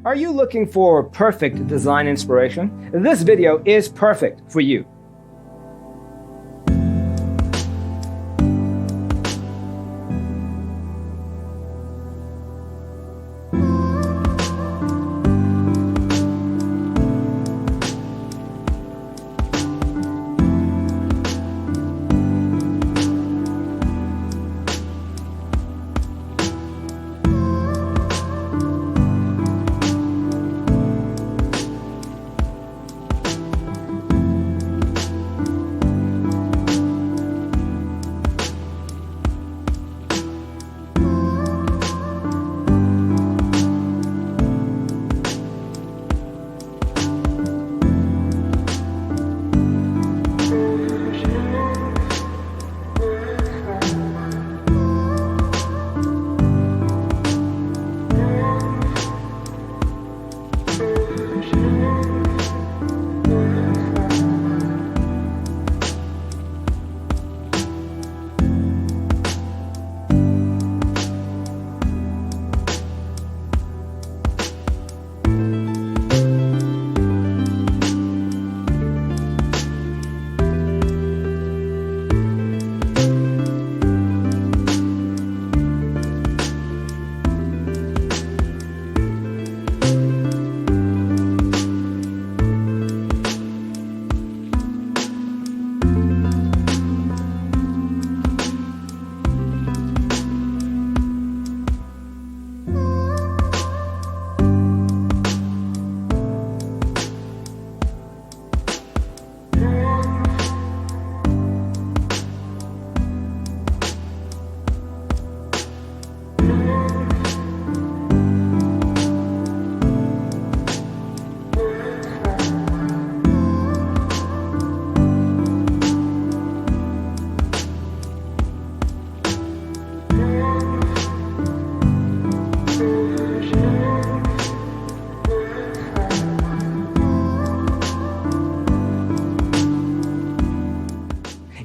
Are you looking for perfect design inspiration? This video is perfect for you.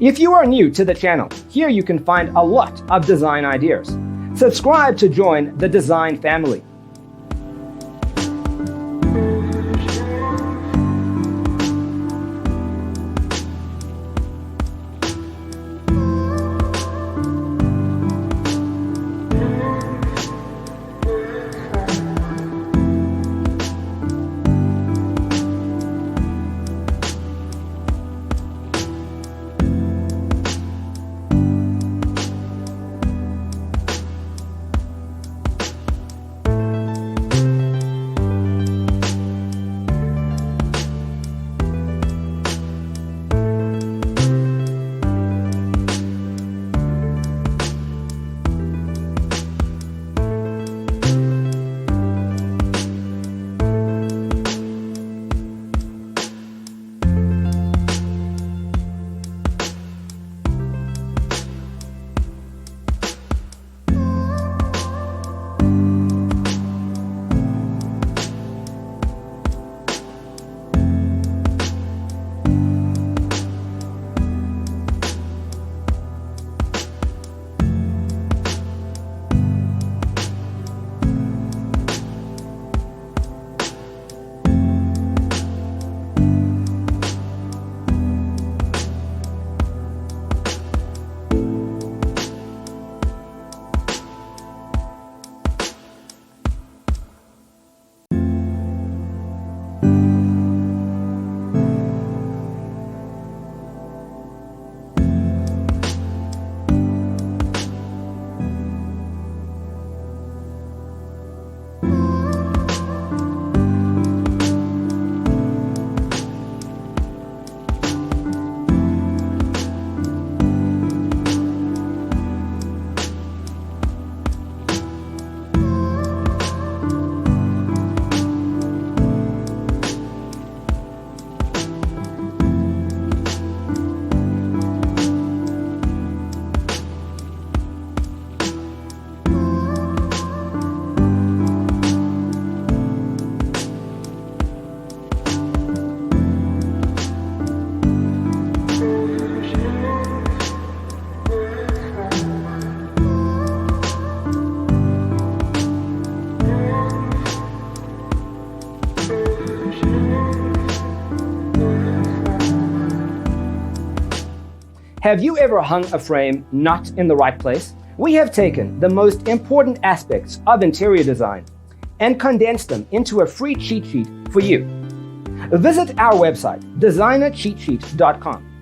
If you are new to the channel, here you can find a lot of design ideas. Subscribe to join the design family. Have you ever hung a frame not in the right place? We have taken the most important aspects of interior design and condensed them into a free cheat sheet for you. Visit our website, designercheatsheet.com.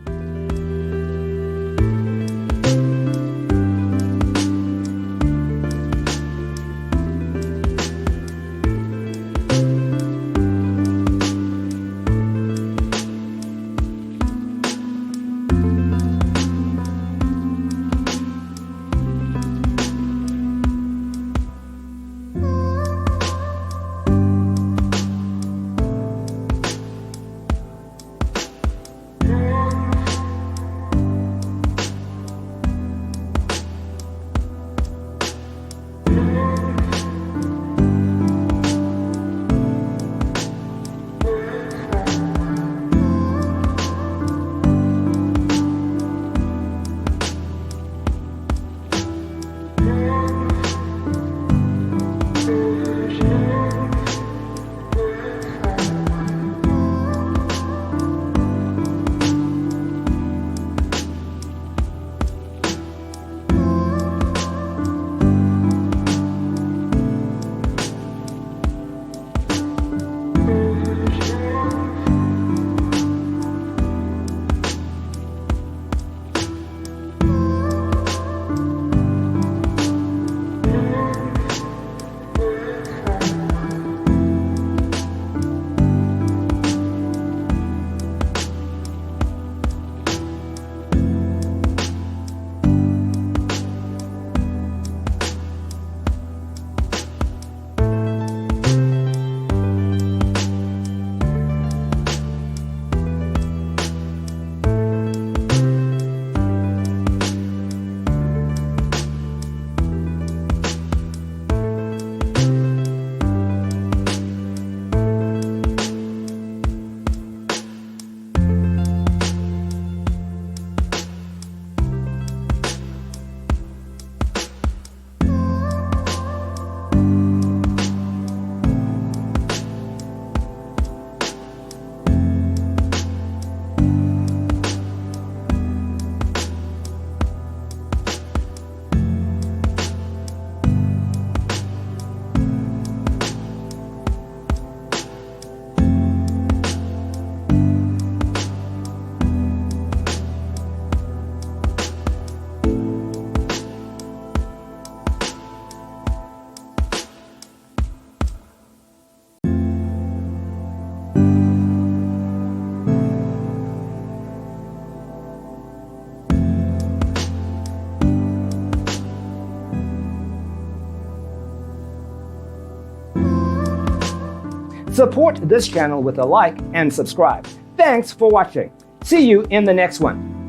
Support this channel with a like and subscribe. Thanks for watching. See you in the next one.